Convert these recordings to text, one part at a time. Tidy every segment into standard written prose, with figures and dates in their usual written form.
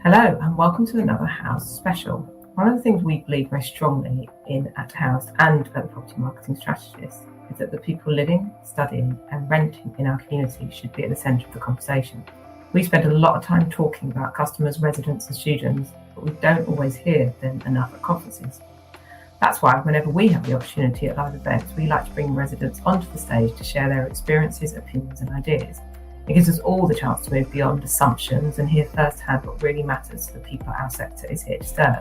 Hello and welcome to another House special. One of the things we believe very strongly in at House and at the Property Marketing Strategists is that the people living, studying and renting in our community should be at the centre of the conversation. We spend a lot of time talking about customers, residents and students, but we don't always hear them enough at conferences. That's why whenever we have the opportunity at live events, we like to bring residents onto the stage to share their experiences, opinions and ideas. It gives us all the chance to move beyond assumptions and hear firsthand what really matters to the people our sector is here to serve.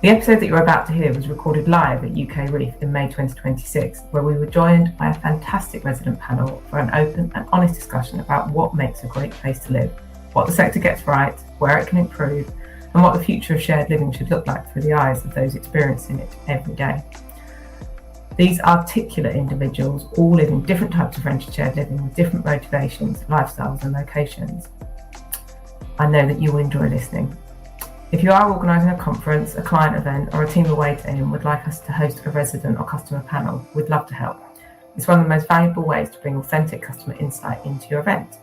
The episode that you're about to hear was recorded live at UKREiiF in May 2026, where we were joined by a fantastic resident panel for an open and honest discussion about what makes a great place to live, what the sector gets right, where it can improve, and what the future of shared living should look like through the eyes of those experiencing it every day. These articulate individuals all live in different types of rented shared living with different motivations, lifestyles and locations. I know that you will enjoy listening. If you are organising a conference, a client event or a team away day and would like us to host a resident or customer panel, we'd love to help. It's one of the most valuable ways to bring authentic customer insight into your event.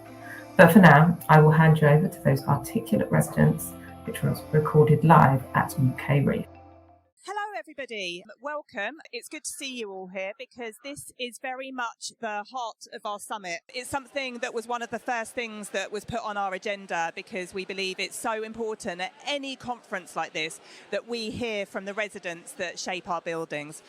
But for now, I will hand you over to those articulate residents, which was recorded live at UKREiiF. Everybody, welcome. It's good to see you all here because this is very much the heart of our summit. It's something that was one of the first things that was put on our agenda because we believe it's so important at any conference like this that we hear from the residents that shape our buildings.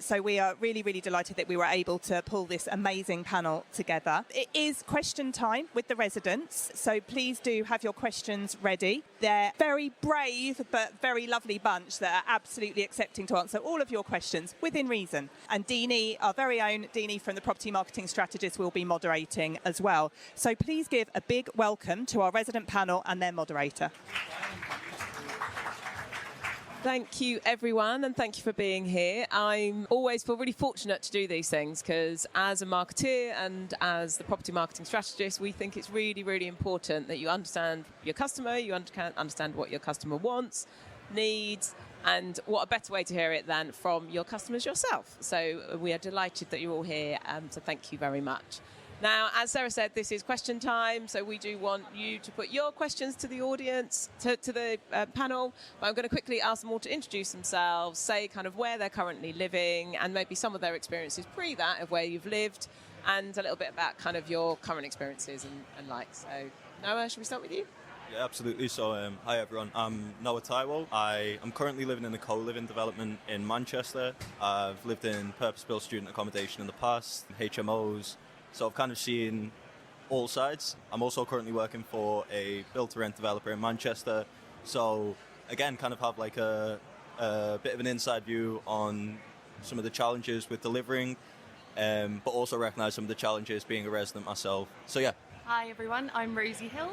So we are really, really delighted that we were able to pull this amazing panel together. It is question time with the residents, so please do have your questions ready. They're very brave but very lovely bunch that are absolutely accepting to answer all of your questions within reason. And Deanie, our very own Deanie from the Property Marketing Strategist, will be moderating as well. So please give a big welcome to our resident panel and their moderator. Thank you, everyone, and thank you for being here. I always feel really fortunate to do these things because as a marketeer and as the property marketing strategist, we think it's really, really important that you understand your customer, you understand what your customer wants, needs, and what a better way to hear it than from your customers yourself. So we are delighted that you're all here, so thank you very much. Now, as Sarah said, this is question time, so we do want you to put your questions to the audience, to the panel. But I'm going to quickly ask them all to introduce themselves, say kind of where they're currently living, and maybe some of their experiences pre that of where you've lived, and a little bit about kind of your current experiences and likes. So, Noah, should we start with you? Yeah, absolutely. So, hi everyone. I'm Noah Taiwo. I am currently living in a co-living development in Manchester. I've lived in purpose-built student accommodation in the past, HMOs. So I've kind of seen all sides. I'm also currently working for a build-to-rent developer in Manchester. So again, kind of have like a bit of an inside view on some of the challenges with delivering, but also recognise some of the challenges being a resident myself. So yeah. Hi everyone, I'm Rosie Hill.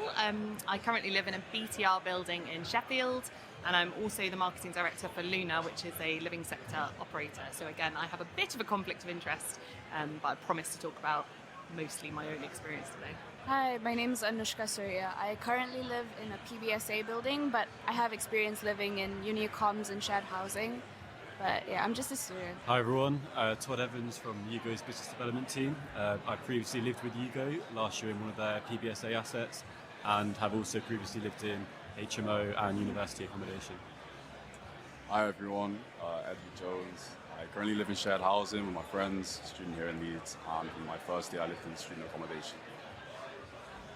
I currently live in a BTR building in Sheffield, and I'm also the marketing director for Luna, which is a living sector operator. So again, I have a bit of a conflict of interest, but I promise to talk about mostly my own experience today. Hi, my name is Anushka, Suria. I currently live in a PBSA building, but I have experience living in uni-comms and shared housing. But yeah, I'm just a student. Hi everyone, Todd Evans from UKREiiF's business development team. I previously lived with UKREiiF last year in one of their PBSA assets and have also previously lived in HMO and university accommodation. Hi everyone, Edward Jones. I currently live in shared housing with my friends, student here in Leeds, and in my first year I lived in student accommodation.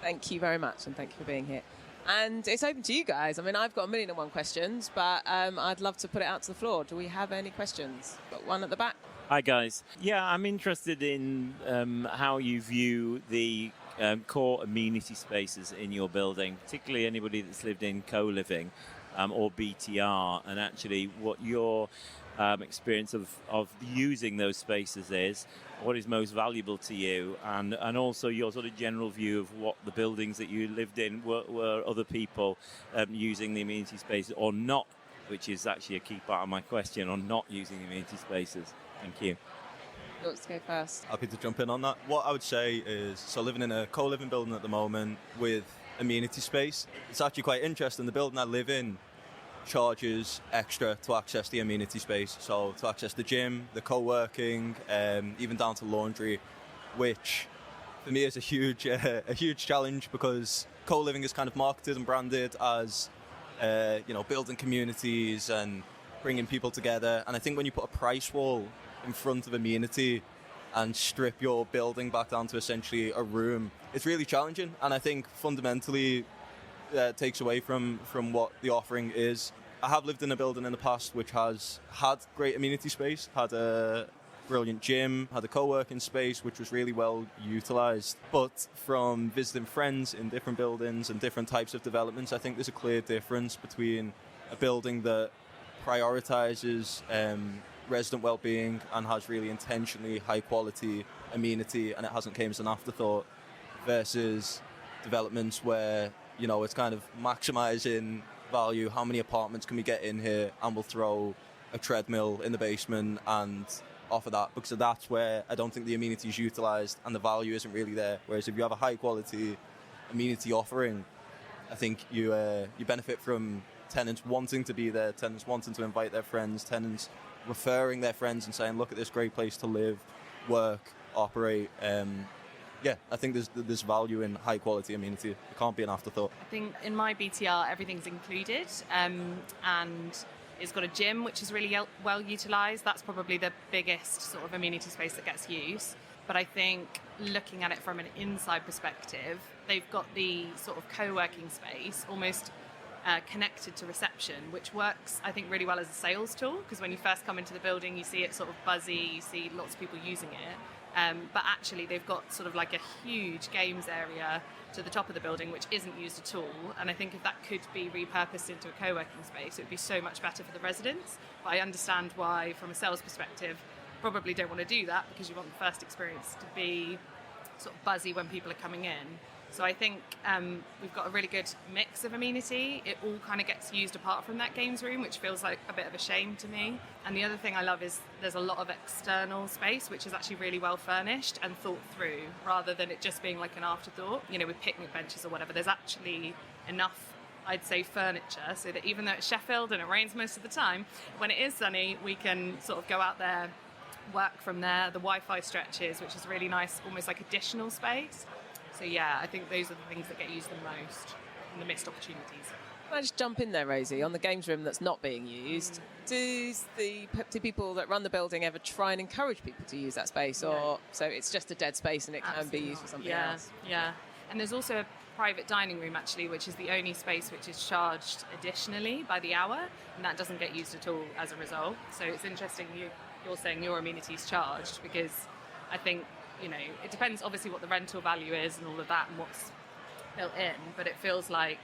Thank you very much, and thank you for being here. And it's open to you guys. I mean, I've got 1,000,001 questions, but I'd love to put it out to the floor. Do we have any questions? Got one at the back. Hi guys. Yeah, I'm interested in how you view the core amenity spaces in your building, particularly anybody that's lived in co-living or BTR, and actually what your experience of using those spaces is, what is most valuable to you, and also your sort of general view of what the buildings that you lived in were other people using the amenity spaces or not, which is actually a key part of my question, on not using the amenity spaces. Thank you. Let's go first. Happy to jump in on that. What I would say is, so living in a co-living building at the moment with amenity space, it's actually quite interesting. The building I live in charges extra to access the amenity space, so to access the gym, the co-working, even down to laundry, which for me is a huge challenge because co-living is kind of marketed and branded as building communities and bringing people together. And I think when you put a price wall in front of amenity and strip your building back down to essentially a room, it's really challenging. And I think fundamentally takes away from what the offering is. I have lived in a building in the past which has had great amenity space, had a brilliant gym, had a co-working space which was really well utilised. But from visiting friends in different buildings and different types of developments, I think there's a clear difference between a building that prioritises resident well-being and has really intentionally high-quality amenity and it hasn't came as an afterthought, versus developments where, it's kind of maximising value. How many apartments can we get in here? And we'll throw a treadmill in the basement and offer that, because that's where I don't think the amenity is utilised and the value isn't really there. Whereas if you have a high quality amenity offering, I think you benefit from tenants wanting to be there, tenants wanting to invite their friends, tenants referring their friends and saying, look at this great place to live, work, operate. I think there's value in high quality amenity. It can't be an afterthought. I think in my BTR everything's included, and it's got a gym which is really well utilised. That's probably the biggest sort of amenity space that gets used. But I think looking at it from an inside perspective, they've got the sort of co-working space almost connected to reception, which works, I think, really well as a sales tool, because when you first come into the building, you see it sort of buzzy, you see lots of people using it. But actually, they've got sort of like a huge games area to the top of the building, which isn't used at all. And I think if that could be repurposed into a co-working space, it would be so much better for the residents. But I understand why, from a sales perspective, probably don't want to do that, because you want the first experience to be sort of buzzy when people are coming in. So I think we've got a really good mix of amenity. It all kind of gets used apart from that games room, which feels like a bit of a shame to me. And the other thing I love is there's a lot of external space, which is actually really well furnished and thought through, rather than it just being like an afterthought, with picnic benches or whatever. There's actually enough, I'd say, furniture, so that even though it's Sheffield and it rains most of the time, when it is sunny, we can sort of go out there, work from there. The Wi-Fi stretches, which is really nice, almost like additional space. So yeah, I think those are the things that get used the most and the missed opportunities. Can I just jump in there, Rosie, on the games room that's not being used? Do people that run the building ever try and encourage people to use that space, or so it's just a dead space and it can be used for something else? Yeah, and there's also a private dining room actually, which is the only space which is charged additionally by the hour, and that doesn't get used at all as a result. So it's interesting you're saying your amenities charged, because I think, it depends obviously what the rental value is and all of that and what's built in, but it feels like,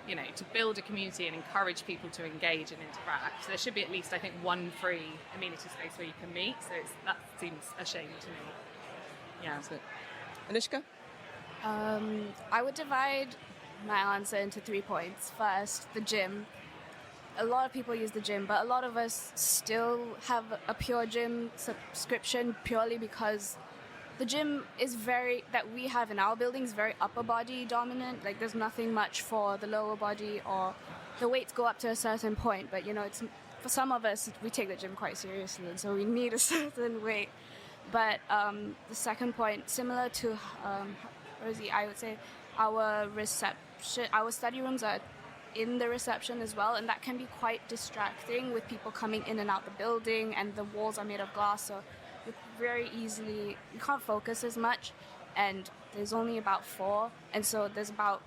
to build a community and encourage people to engage and interact, there should be at least, I think, one free amenity space where you can meet. So that seems a shame to me. Yeah. That's it. Anushka? I would divide my answer into 3 points. First, the gym. A lot of people use the gym, but a lot of us still have a pure gym subscription purely because the gym that we have in our building is very upper body dominant. Like, there's nothing much for the lower body, or the weights go up to a certain point. But, it's for some of us, we take the gym quite seriously, and so we need a certain weight. But the second point, similar to Rosie, I would say our study rooms are in the reception as well, and that can be quite distracting with people coming in and out the building, and the walls are made of glass, so you can't focus as much, and there's only about 4, and so there's about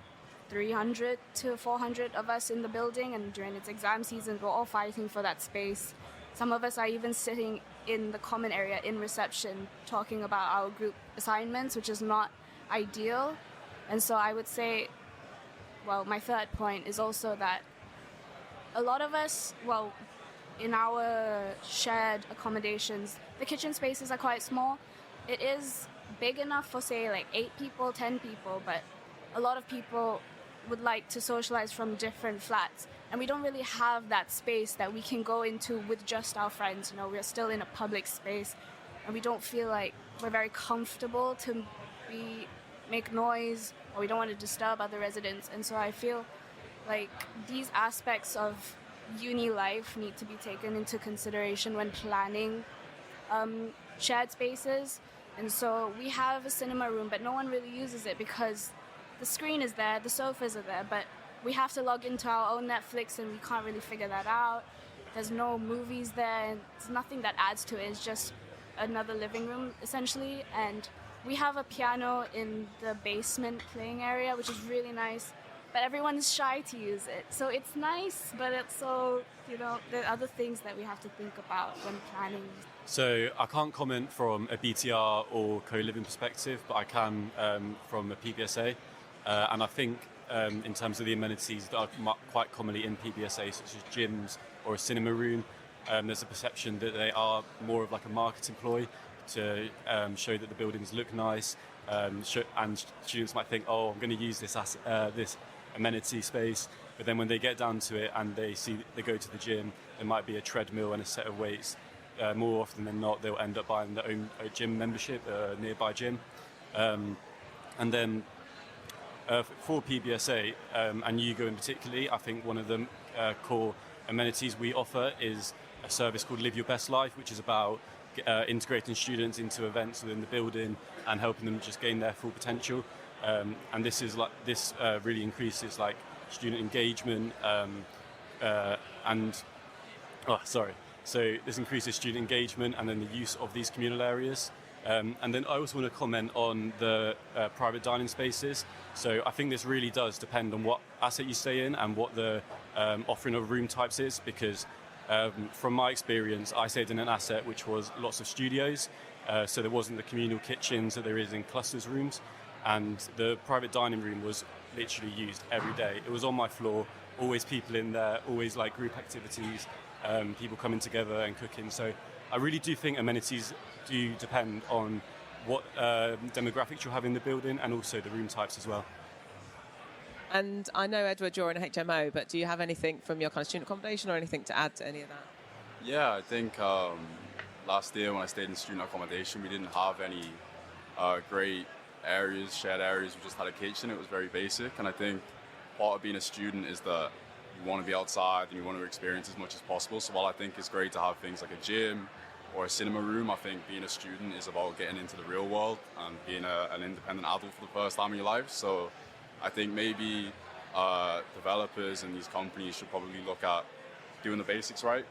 300 to 400 of us in the building, and during its exam season we're all fighting for that space. Some of us are even sitting in the common area in reception talking about our group assignments, which is not ideal. And so I would say, my third point is also that a lot of us, in our shared accommodations, the kitchen spaces are quite small. It is big enough for, say, like 8 people, 10 people, but a lot of people would like to socialize from different flats, and we don't really have that space that we can go into with just our friends. We're still in a public space, and we don't feel like we're very comfortable to make noise, or we don't want to disturb other residents. And so I feel like these aspects of uni life need to be taken into consideration when planning shared spaces. And so we have a cinema room, but no one really uses it because the screen is there, the sofas are there, but we have to log into our own Netflix and we can't really figure that out. There's no movies there. It's nothing that adds to it. It's just another living room, essentially. And we have a piano in the basement playing area, which is really nice. But everyone's shy to use it. So it's nice, but it's so, there are other things that we have to think about when planning. So I can't comment from a BTR or co-living perspective, but I can from a PBSA. And I think in terms of the amenities that are quite commonly in PBSA, such as gyms or a cinema room, there's a perception that they are more of like a marketing ploy to show that the buildings look nice. And students might think, oh, I'm going to use this amenity space. But then when they get down to it and they go to the gym, there might be a treadmill and a set of weights. More often than not, they'll end up buying their own gym membership, a nearby gym. And then for PBSA and UGO in particular, I think one of the core amenities we offer is a service called Live Your Best Life, which is about integrating students into events within the building and helping them just gain their full potential. And this really increases like student engagement So this increases student engagement and then the use of these communal areas. And then I also want to comment on the private dining spaces. So I think this really does depend on what asset you stay in and what the offering of room types is, because from my experience, I stayed in an asset which was lots of studios. So there wasn't the communal kitchens that there is in clusters rooms. And the private dining room was literally used every day. It was on my floor, always people in there, always like group activities, people coming together and cooking. So I really do think amenities do depend on what demographics you have in the building and also the room types as well. And I know, Edward, you're in a HMO, but do you have anything from your kind of student accommodation or anything to add to any of that? Yeah, I think last year when I stayed in student accommodation, we didn't have any great areas, shared areas. We just had a kitchen. It was very basic. And I think part of being a student is that you want to be outside and you want to experience as much as possible. So while I think it's great to have things like a gym or a cinema room, I think being a student is about getting into the real world and being an independent adult for the first time in your life. So I think maybe developers and these companies should probably look at doing the basics right.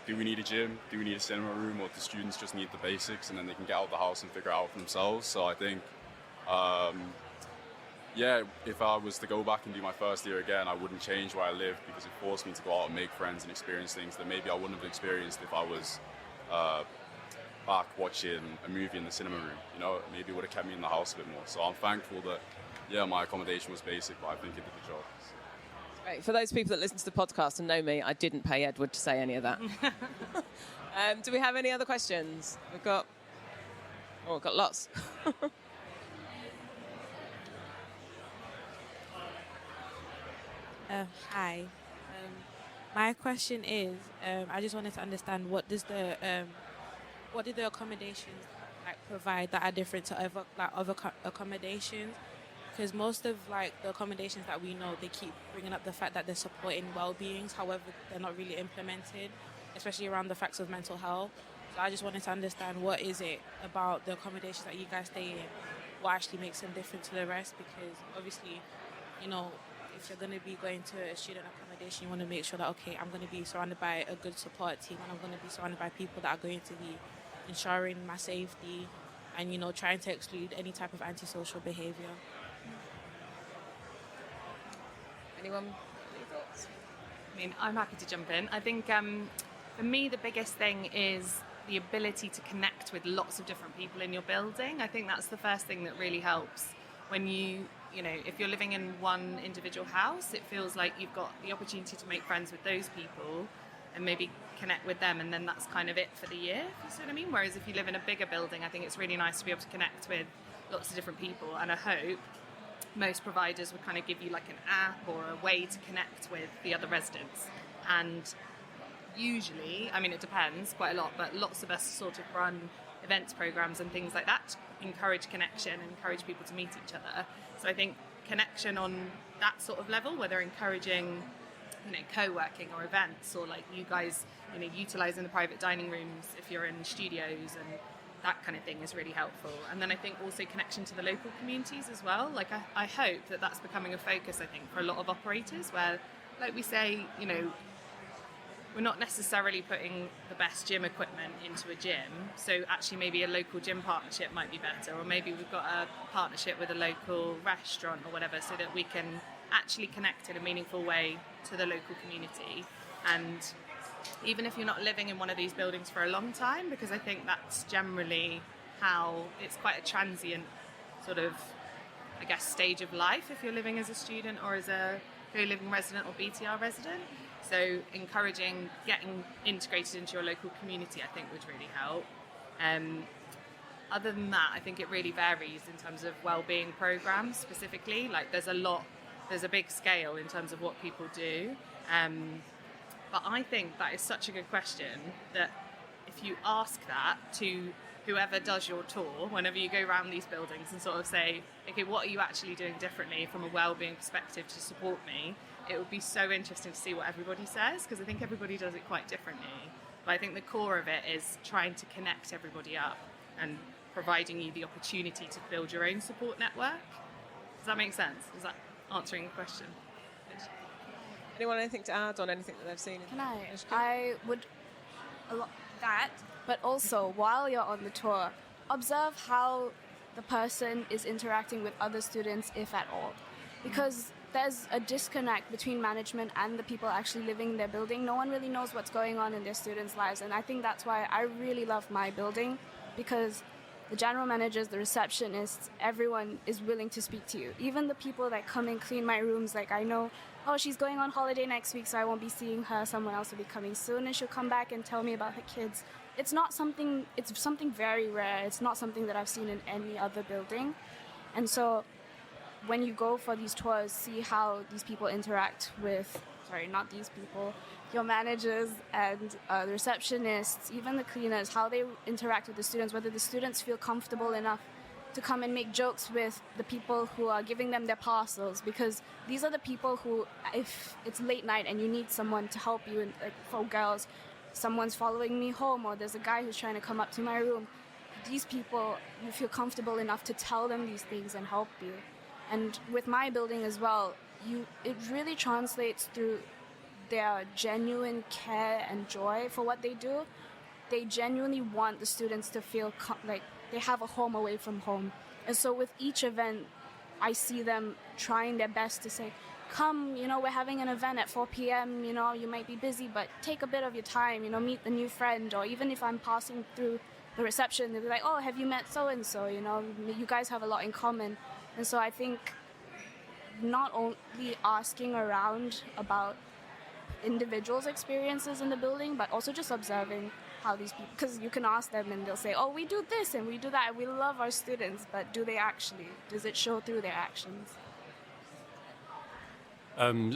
Do we need a gym? Do we need a cinema room? Or do students just need the basics and then they can get out of the house and figure it out for themselves? So I think, if I was to go back and do my first year again, I wouldn't change where I live because it forced me to go out and make friends and experience things that maybe I wouldn't have experienced if I was back watching a movie in the cinema room. Maybe it would have kept me in the house a bit more. So I'm thankful that, my accommodation was basic, but I think it did the job. Great. For those people that listen to the podcast and know me, I didn't pay Edward to say any of that. Do we have any other questions? We've got lots. Hi. My question is, I just wanted to understand what do the accommodations provide that are different to other accommodations? Because most of the accommodations that we know, they keep bringing up the fact that they're supporting well-beings, however, they're not really implemented, especially around the facts of mental health. So I just wanted to understand what is it about the accommodations that you guys stay in, what actually makes them different to the rest? Because obviously, if you're going to be going to a student accommodation, you want to make sure that, okay, I'm going to be surrounded by a good support team and I'm going to be surrounded by people that are going to be ensuring my safety and, trying to exclude any type of antisocial behaviour. Anyone? Any thoughts? I'm happy to jump in. I think for me, the biggest thing is the ability to connect with lots of different people in your building. I think that's the first thing that really helps. When if you're living in one individual house, it feels like you've got the opportunity to make friends with those people and maybe connect with them, and then that's kind of it for the year, if you see what I mean? Whereas if you live in a bigger building, I think it's really nice to be able to connect with lots of different people, and I hope most providers would kind of give you like an app or a way to connect with the other residents. And usually, it depends quite a lot, but lots of us sort of run events programs and things like that to encourage connection and encourage people to meet each other. So I think connection on that sort of level, whether encouraging co-working or events, or like you guys utilising the private dining rooms if you're in studios, and that kind of thing is really helpful. And then I think also connection to the local communities as well. Like I hope that that's becoming a focus, I think, for a lot of operators where, like we say, you know, we're not necessarily putting the best gym equipment into a gym. So actually maybe a local gym partnership might be better, or maybe we've got a partnership with a local restaurant or whatever, so that we can actually connect in a meaningful way to the local community. And even if you're not living in one of these buildings for a long time, because I think that's generally how it's quite a transient sort of, I guess, stage of life if you're living as a student or as a co-living resident or BTR resident. So encouraging getting integrated into your local community, I think, would really help. Other than that, I think it really varies in terms of wellbeing programs specifically. Like there's a big scale in terms of what people do. But I think that is such a good question that if you ask that to whoever does your tour, whenever you go around these buildings and sort of say, okay, what are you actually doing differently from a wellbeing perspective to support me? It would be so interesting to see what everybody says, because I think everybody does it quite differently. But I think the core of it is trying to connect everybody up and providing you the opportunity to build your own support network. Does that make sense? Is that answering the question? Anyone anything to add on anything that they've seen? Can I would a lot that, but also while you're on the tour, observe how the person is interacting with other students, if at all, because there's a disconnect between management and the people actually living in their building. No one really knows what's going on in their students' lives, and I think that's why I really love my building, because the general managers, the receptionists, everyone is willing to speak to you. Even the people that come and clean my rooms, like I know, oh, she's going on holiday next week, so I won't be seeing her. Someone else will be coming soon, and she'll come back and tell me about her kids. It's something very rare. It's not something that I've seen in any other building. And so when you go for these tours, see how these people interact with, not these people, your managers and the receptionists, even the cleaners, how they interact with the students, whether the students feel comfortable enough to come and make jokes with the people who are giving them their parcels, because these are the people who, if it's late night and you need someone to help you, and like for girls, someone's following me home, or there's a guy who's trying to come up to my room, these people, you feel comfortable enough to tell them these things and help you. And with my building as well, it really translates through their genuine care and joy for what they do. They genuinely want the students to feel like they have a home away from home. And so with each event, I see them trying their best to say, come, we're having an event at 4 p.m., you might be busy, but take a bit of your time, meet the new friend. Or even if I'm passing through the reception, they'll be like, oh, have you met so-and-so? You guys have a lot in common. And so I think not only asking around about individuals' experiences in the building, but also just observing how these people, because you can ask them and they'll say, oh, we do this and we do that, and we love our students, but do they actually? Does it show through their actions?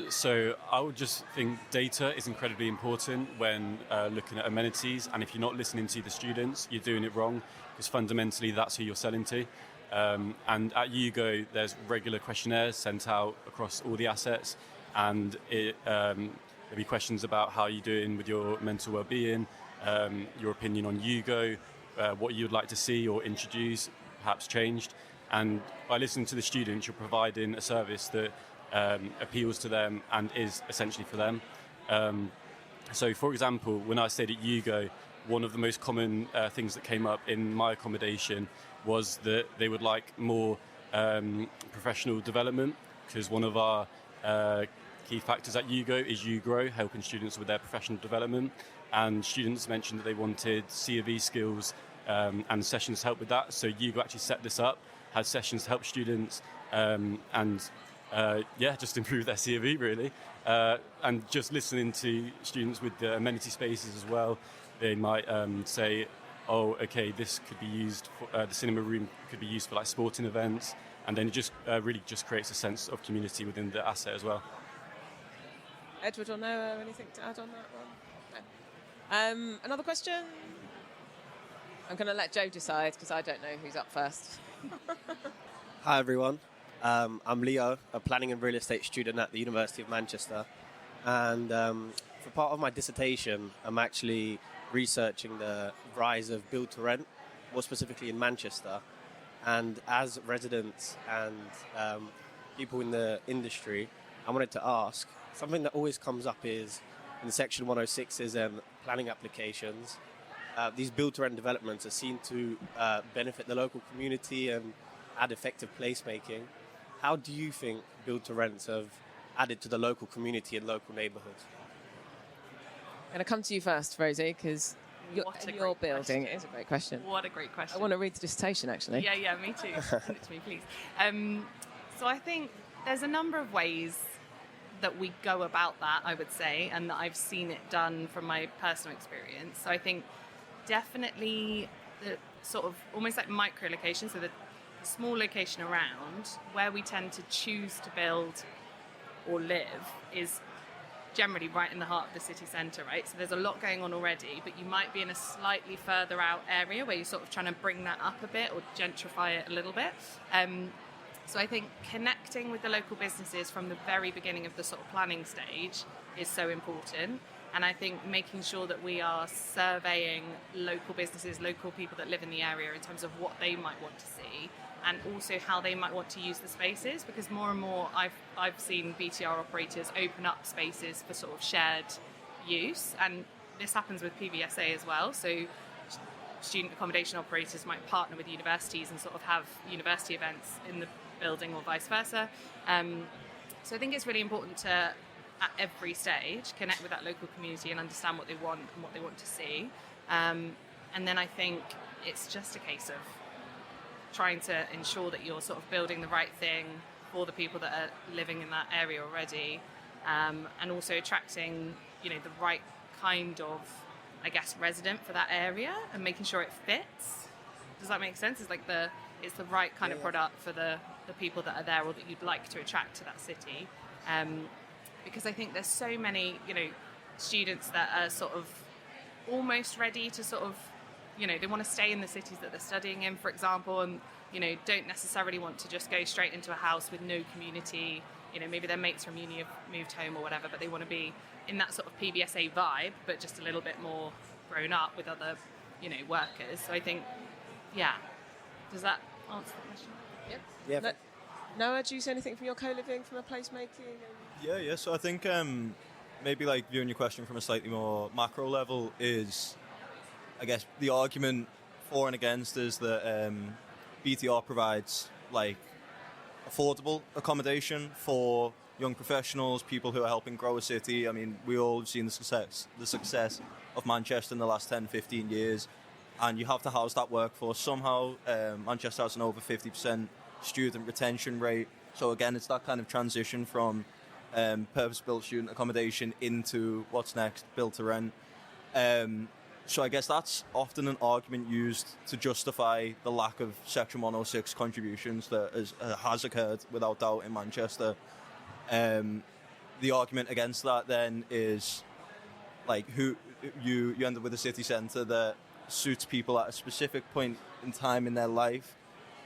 So I would just think data is incredibly important when looking at amenities, and if you're not listening to the students, you're doing it wrong, because fundamentally that's who you're selling to. And at UGO, there's regular questionnaires sent out across all the assets, and there'll be questions about how you're doing with your mental well-being, your opinion on UGO, what you'd like to see or introduce, perhaps changed. And by listening to the students, you're providing a service that appeals to them and is essentially for them. So, for example, when I stayed at UGO, one of the most common things that came up in my accommodation was that they would like more professional development, because one of our key factors at UGO is UGREiiF, helping students with their professional development. And students mentioned that they wanted C of E skills and sessions to help with that. So UGO actually set this up, had sessions to help students just improve their C of E really. And just listening to students with the amenity spaces as well, they might say, oh, okay, this could be used for, the cinema room could be used for like sporting events, and then it just really just creates a sense of community within the asset as well. Edward or Noah, anything to add on that one? No. Another question? I'm going to let Joe decide, because I don't know who's up first. Hi everyone, I'm Leo, a planning and real estate student at the University of Manchester, and for part of my dissertation I'm actually researching the rise of build to rent more specifically in Manchester. And as residents and people in the industry, I wanted to ask, something that always comes up is in Section 106s and planning applications, these build-to-rent developments are seen to benefit the local community and add effective placemaking. How do you think build-to-rents have added to the local community and local neighbourhoods? I'm going to come to you first, Rosie, because your building question. is a great question. What a great question. I want to read the dissertation, actually. Yeah, me too. Send it to me, please. So I think there's a number of ways that we go about that, I would say, and that I've seen it done from my personal experience. So I think definitely the sort of almost like micro-location, so the small location around where we tend to choose to build or live is generally right in the heart of the city centre, right? So there's a lot going on already, but you might be in a slightly further out area where you're sort of trying to bring that up a bit or gentrify it a little bit. So I think connecting with the local businesses from the very beginning of the sort of planning stage is so important. And I think making sure that we are surveying local businesses, local people that live in the area in terms of what they might want to see and also how they might want to use the spaces, because more and more I've seen BTR operators open up spaces for sort of shared use, and this happens with PBSA as well. So student accommodation operators might partner with universities and sort of have university events in the building or vice versa. So I think it's really important to, at every stage, connect with that local community and understand what they want and what they want to see. And then I think it's just a case of trying to ensure that you're sort of building the right thing for the people that are living in that area already, and also attracting, the right kind of, I guess, resident for that area and making sure it fits. Does that make sense? It's the right kind of product for the people that are there or that you'd like to attract to that city. Because I think there's so many, students that are sort of almost ready to sort of, they want to stay in the cities that they're studying in, for example, and, don't necessarily want to just go straight into a house with no community. Maybe their mates from uni have moved home or whatever, but they want to be in that sort of PBSA vibe, but just a little bit more grown up with other, workers. So I think, does that answer the question? Yep. Yeah. Noah, do you see anything from your co-living, from a placemaking? Yeah. So I think maybe like viewing your question from a slightly more macro level is, I guess, the argument for and against is that BTR provides like affordable accommodation for young professionals, people who are helping grow a city. I mean, we all have seen the success of Manchester in the last 10, 15 years, and you have to house that workforce somehow. Manchester has an over 50% student retention rate. So again, it's that kind of transition from purpose-built student accommodation into what's next, built to rent. So I guess that's often an argument used to justify the lack of Section 106 contributions that has occurred without doubt in Manchester. The argument against that then is like you end up with a city centre that suits people at a specific point in time in their life,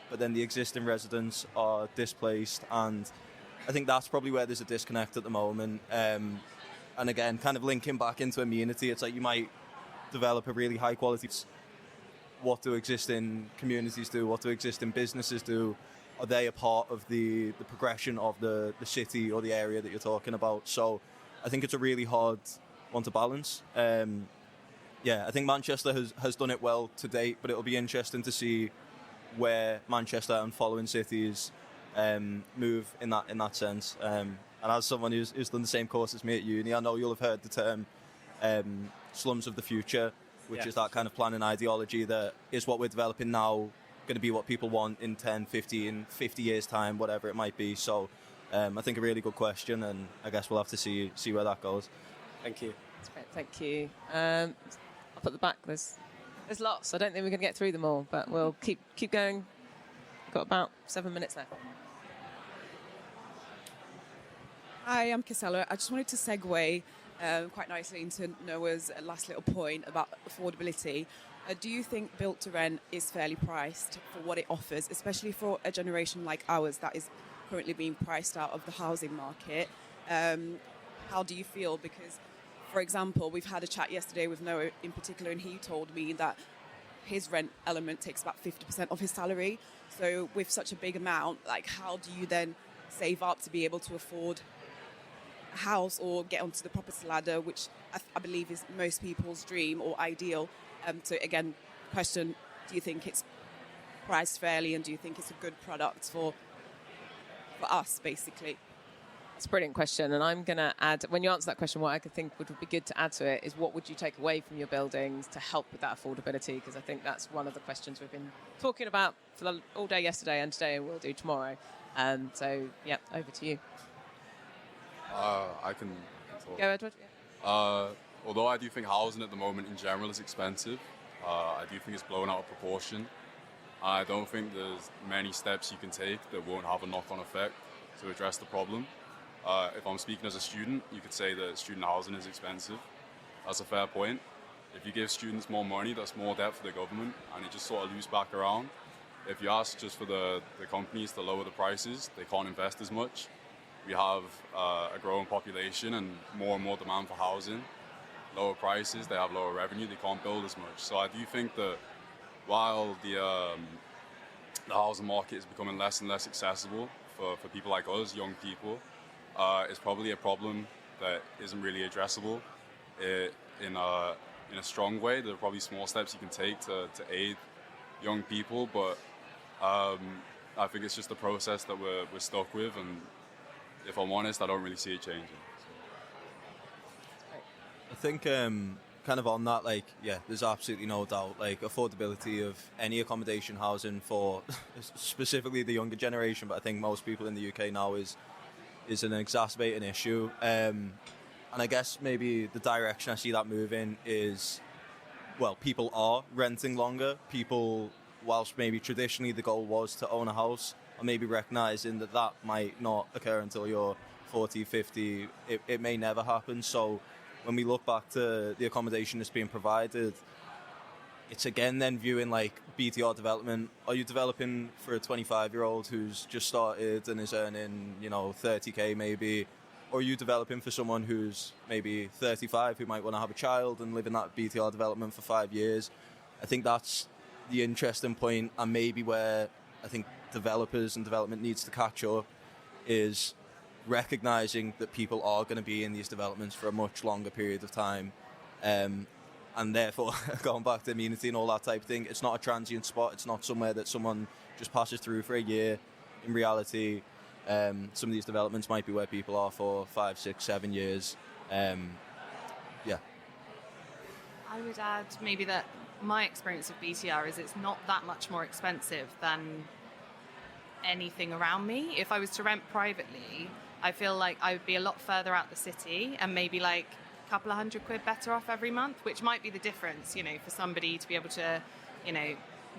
but then the existing residents are displaced, and I think that's probably where there's a disconnect at the moment. And again, kind of linking back into amenity, it's like you might develop a really high quality. What do existing communities do? What do existing businesses do? Are they a part of the progression of the city or the area that you're talking about? So I think it's a really hard one to balance. I think Manchester has done it well to date, but it'll be interesting to see where Manchester and following cities move in that sense. And as someone who's done the same course as me at uni, I know you'll have heard the term slums of the future, which is that kind of planning ideology that is what we're developing now going to be what people want in 10, 15, 50 years time, whatever it might be. So I think a really good question, and I guess we'll have to see where that goes. Thank you. That's great, thank you. Up at the back, there's lots. I don't think we're going to get through them all, but we'll keep going. Got about 7 minutes left. Hi, I'm Casella. I just wanted to segue quite nicely into Noah's last little point about affordability. Do you think built to rent is fairly priced for what it offers, especially for a generation like ours that is currently being priced out of the housing market? How do you feel? Because, for example, we've had a chat yesterday with Noah in particular, and he told me that his rent element takes about 50% of his salary. So with such a big amount, like how do you then save up to be able to afford a house or get onto the property ladder, which I believe is most people's dream or ideal? So again, question, do you think it's priced fairly, and do you think it's a good product for us, basically? That's a brilliant question, and I'm going to add, when you answer that question, what I could think would be good to add to it is what would you take away from your buildings to help with that affordability, because I think that's one of the questions we've been talking about for all day yesterday and today, and we'll do tomorrow. So, yeah, over to you. I can talk. Go, Edward. Yeah. Although I do think housing at the moment in general is expensive, I do think it's blown out of proportion. I don't think there's many steps you can take that won't have a knock-on effect to address the problem. If I'm speaking as a student, you could say that student housing is expensive. That's a fair point. If you give students more money, that's more debt for the government, and it just sort of loops back around. If you ask just for the companies to lower the prices, they can't invest as much. We have a growing population and more demand for housing. Lower prices, they have lower revenue, they can't build as much. So I do think that while the housing market is becoming less and less accessible for people like us, young people, it's probably a problem that isn't really addressable in a strong way. There are probably small steps you can take to aid young people, but I think it's just a process that we're stuck with, and if I'm honest, I don't really see it changing. I think kind of on that, like, yeah, there's absolutely no doubt, like, affordability of any accommodation housing for specifically the younger generation, but I think most people in the UK now is an exacerbating issue. And I guess maybe the direction I see that moving is, well, people are renting longer. People, whilst maybe traditionally the goal was to own a house, are maybe recognising that might not occur until you're 40, 50. It may never happen. So when we look back to the accommodation that's being provided, it's again then viewing like BTR development. Are you developing for a 25-year-old who's just started and is earning, 30k maybe? Or are you developing for someone who's maybe 35 who might want to have a child and live in that BTR development for 5 years? I think that's the interesting point, and maybe where I think developers and development needs to catch up is recognising that people are going to be in these developments for a much longer period of time, and therefore going back to amenity and all that type of thing, it's not a transient spot. It's not somewhere that someone just passes through for a year. In reality, some of these developments might be where people are for 5, 6, 7 years. Yeah. I would add maybe that my experience of BTR is it's not that much more expensive than anything around me. If I was to rent privately, I feel like I would be a lot further out the city and maybe like a couple of £100 better off every month, which might be the difference, for somebody to be able to,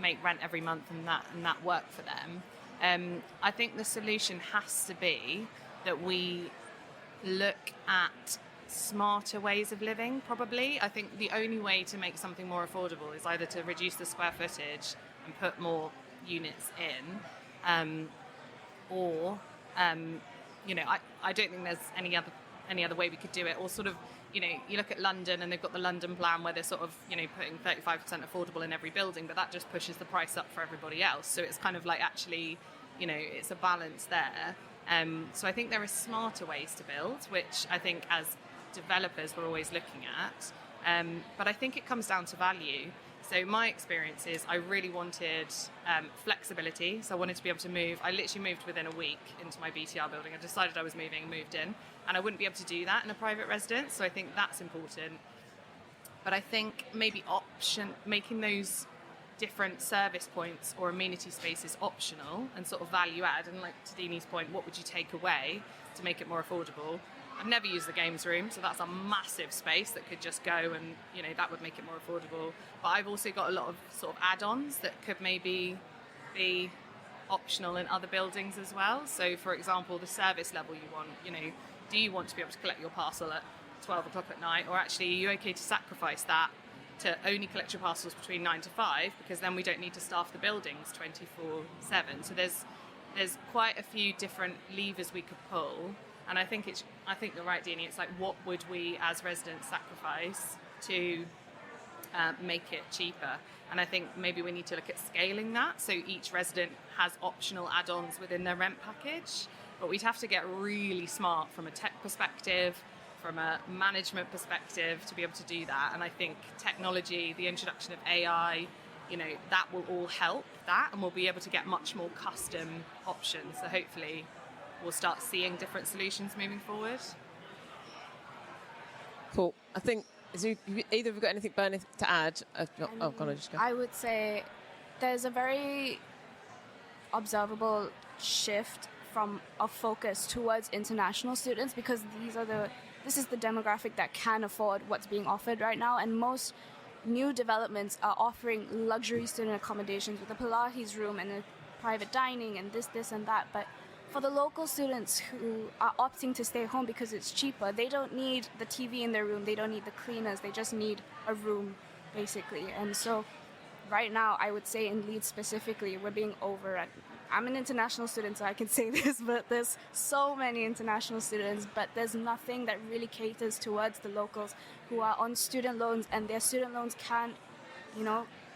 make rent every month and that work for them. I think the solution has to be that we look at smarter ways of living, probably. I think the only way to make something more affordable is either to reduce the square footage and put more units in, or I don't think there's any other way we could do it. Or sort of, you look at London and they've got the London plan where they're sort of, putting 35% affordable in every building, but that just pushes the price up for everybody else. So it's kind of like actually, it's a balance there. So I think there are smarter ways to build, which I think as developers we're always looking at. But I think it comes down to value. So my experience is I really wanted flexibility. So I wanted to be able to move. I literally moved within a week into my BTR building. I decided I was moving and moved in. And I wouldn't be able to do that in a private residence. So I think that's important. But I think maybe making those different service points or amenity spaces optional and sort of value add. And like to Dini's point, what would you take away to make it more affordable? I've never used the games room, so that's a massive space that could just go and, that would make it more affordable. But I've also got a lot of sort of add-ons that could maybe be optional in other buildings as well. So, for example, the service level you want, do you want to be able to collect your parcel at 12 o'clock at night, or actually are you okay to sacrifice that to only collect your parcels between 9 to 5, because then we don't need to staff the buildings 24/7. So there's quite a few different levers we could pull. And I think you're right, Dini. It's like, what would we as residents sacrifice to make it cheaper. And I think maybe we need to look at scaling that so each resident has optional add-ons within their rent package. But we'd have to get really smart from a tech perspective, from a management perspective to be able to do that. And I think technology, the introduction of AI, that will all help that, and we'll be able to get much more custom options. So hopefully we'll start seeing different solutions moving forward. Cool. I think, either of you got anything burning to add? Go on, Anushka. I would say there's a very observable shift from a focus towards international students, because this is the demographic that can afford what's being offered right now, and most new developments are offering luxury student accommodations with a Pilates room and a private dining and this and that. But for the local students who are opting to stay home because it's cheaper, they don't need the TV in their room, they don't need the cleaners, they just need a room, basically. And so right now, I would say in Leeds specifically, we're being I'm an international student, so I can say this, but there's so many international students, but there's nothing that really caters towards the locals who are on student loans, and their student loans can't,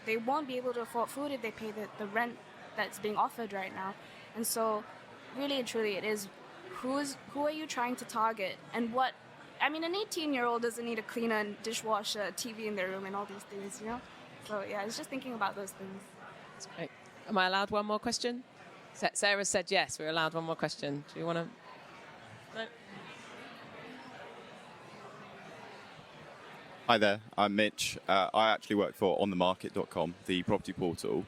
they won't be able to afford food if they pay the rent that's being offered right now. And so really and truly, it is who are you trying to target, and what? I mean, an 18-year-old doesn't need a cleaner and dishwasher, TV in their room, and all these things, So yeah, I was just thinking about those things. That's great. Am I allowed one more question? Sarah said yes. We're allowed one more question. Do you want to? No. Hi there. I'm Mitch. I actually work for onthemarket.com, the property portal.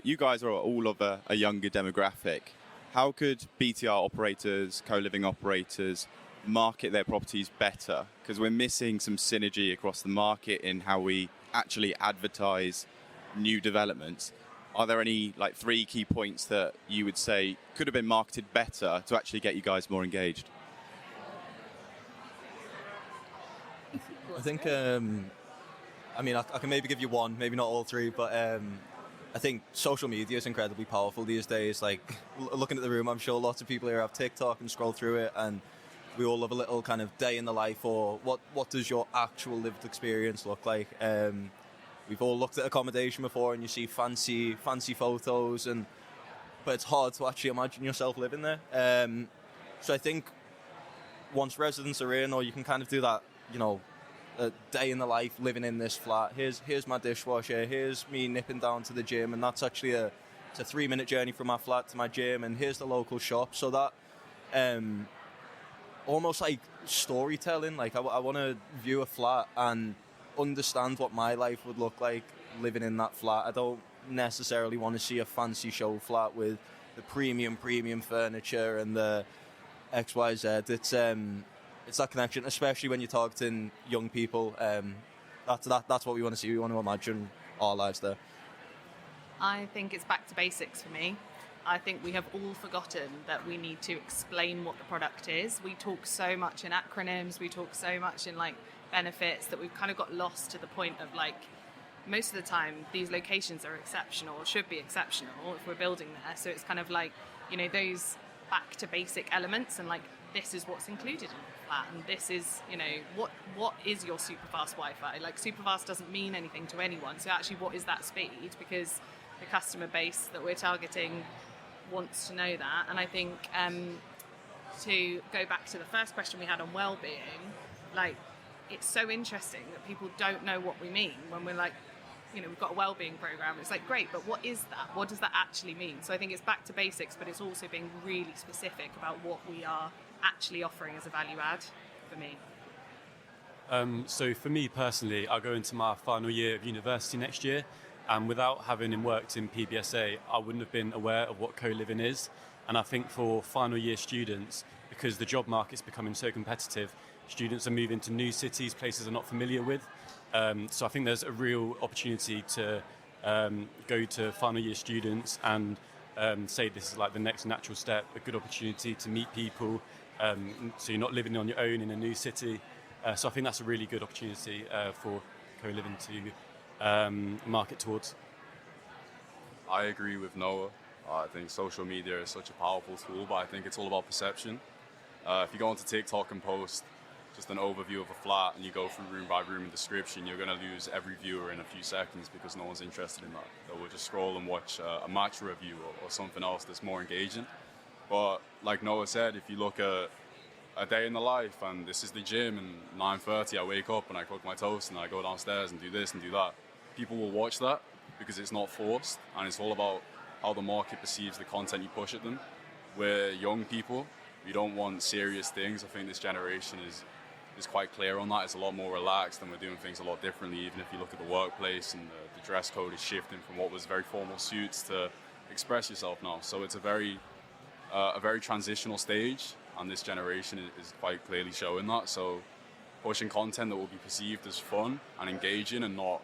You guys are all of a younger demographic. How could BTR operators, co-living operators, market their properties better? Because we're missing some synergy across the market in how we actually advertise new developments. Are there any 3 key points that you would say could have been marketed better to actually get you guys more engaged? I think, I can maybe give you one, maybe not all 3, but I think social media is incredibly powerful these days. Looking at the room, I'm sure lots of people here have TikTok and scroll through it, and we all love a little kind of day in the life, or what does your actual lived experience look like? We've all looked at accommodation before, and you see fancy photos, but it's hard to actually imagine yourself living there. So I think once residents are in, or you can kind of do that, a day in the life living in this flat. Here's my dishwasher. Here's me nipping down to the gym, and that's actually it's a 3-minute journey from my flat to my gym. And here's the local shop. So that almost like storytelling. I want to view a flat and understand what my life would look like living in that flat. I don't necessarily want to see a fancy show flat with the premium furniture and the XYZ. It's that connection, especially when you're targeting young people. That's what we want to see. We want to imagine our lives there. I think it's back to basics for me. I think we have all forgotten that we need to explain what the product is. We talk so much in acronyms, we talk so much in benefits, that we've kind of got lost to the point of most of the time these locations are exceptional, or should be exceptional if we're building there. So it's kind of those back to basic elements, and this is what's included in the flat, and this is what is your super fast Wi-Fi. Super fast doesn't mean anything to anyone, so actually what is that speed, because the customer base that we're targeting wants to know that. And I think to go back to the first question we had on well-being, it's so interesting that people don't know what we mean when we're we've got a well-being program. It's great, but what is that? What does that actually mean? So I think it's back to basics, but it's also being really specific about what we are actually offering as a value add for me. So for me personally, I go into my final year of university next year, and without having worked in PBSA, I wouldn't have been aware of what co-living is. And I think for final year students, because the job market's becoming so competitive, students are moving to new cities, places they're not familiar with. So I think there's a real opportunity to go to final year students and say this is the next natural step, a good opportunity to meet people, so you're not living on your own in a new city. So I think that's a really good opportunity for co-living to market towards. I agree with Noah. I think social media is such a powerful tool, but I think it's all about perception. If you go onto TikTok and post just an overview of a flat and you go through room by room and description, you're going to lose every viewer in a few seconds because no one's interested in that. They will just scroll and watch a match review or something else that's more engaging. But like Noah said, if you look at a day in the life, and this is the gym, and 9:30 I wake up and I cook my toast and I go downstairs and do this and do that, people will watch that because it's not forced, and it's all about how the market perceives the content you push at them. We're young people, we don't want serious things. I think this generation is quite clear on that. It's a lot more relaxed and we're doing things a lot differently. Even if you look at the workplace, and the dress code is shifting from what was very formal suits to express yourself now. So it's a very transitional stage, and this generation is quite clearly showing that. So pushing content that will be perceived as fun and engaging and not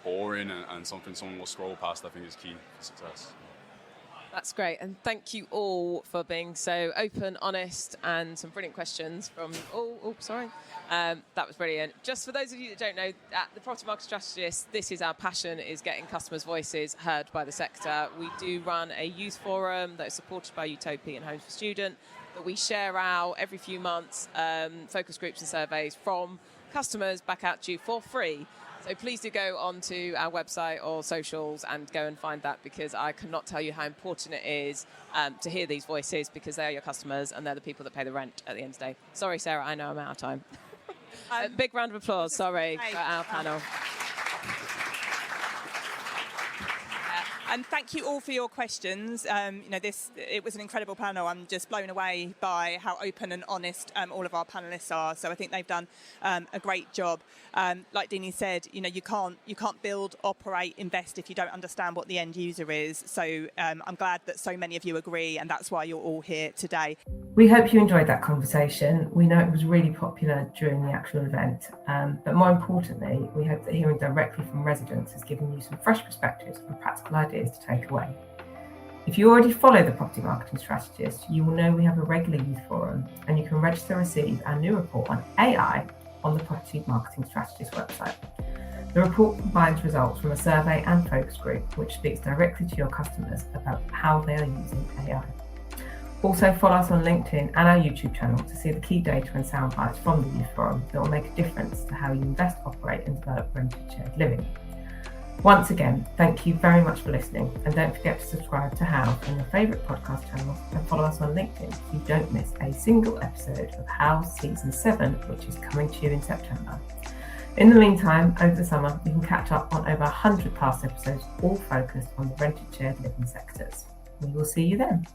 boring and something someone will scroll past, I think is key for success. That's great, and thank you all for being so open, honest, and some brilliant questions from. That was brilliant. Just for those of you that don't know, at the Property Market Strategist, this is our passion: is getting customers' voices heard by the sector. We do run a youth forum that is supported by Utopia and Homes for Student, that we share out every few months, focus groups and surveys from customers back out to you for free. So please do go onto our website or socials and go and find that, because I cannot tell you how important it is to hear these voices, because they are your customers and they're the people that pay the rent at the end of the day. Sorry, Sarah, I know I'm out of time. Big round of applause, sorry, for our panel. And thank you all for your questions. It was an incredible panel. I'm just blown away by how open and honest all of our panelists are. So I think they've done a great job. Like Dini said, you can't build, operate, invest if you don't understand what the end user is. So I'm glad that so many of you agree, and that's why you're all here today. We hope you enjoyed that conversation. We know it was really popular during the actual event, but more importantly, we hope that hearing directly from residents has given you some fresh perspectives and practical ideas to take away. If you already follow the Property Marketing Strategist, you will know we have a regular youth forum, and you can register to receive our new report on AI on the Property Marketing Strategist website. The report combines results from a survey and focus group, which speaks directly to your customers about how they are using AI. Also follow us on LinkedIn and our YouTube channel to see the key data and sound bites from the youth forum that will make a difference to how you invest, operate and develop rented shared living. Once again, thank you very much for listening, and don't forget to subscribe to House on your favourite podcast channels and follow us on LinkedIn so you don't miss a single episode of House Season 7, which is coming to you in September. In the meantime, over the summer, you can catch up on over 100 past episodes, all focused on the rented shared living sectors. We will see you then.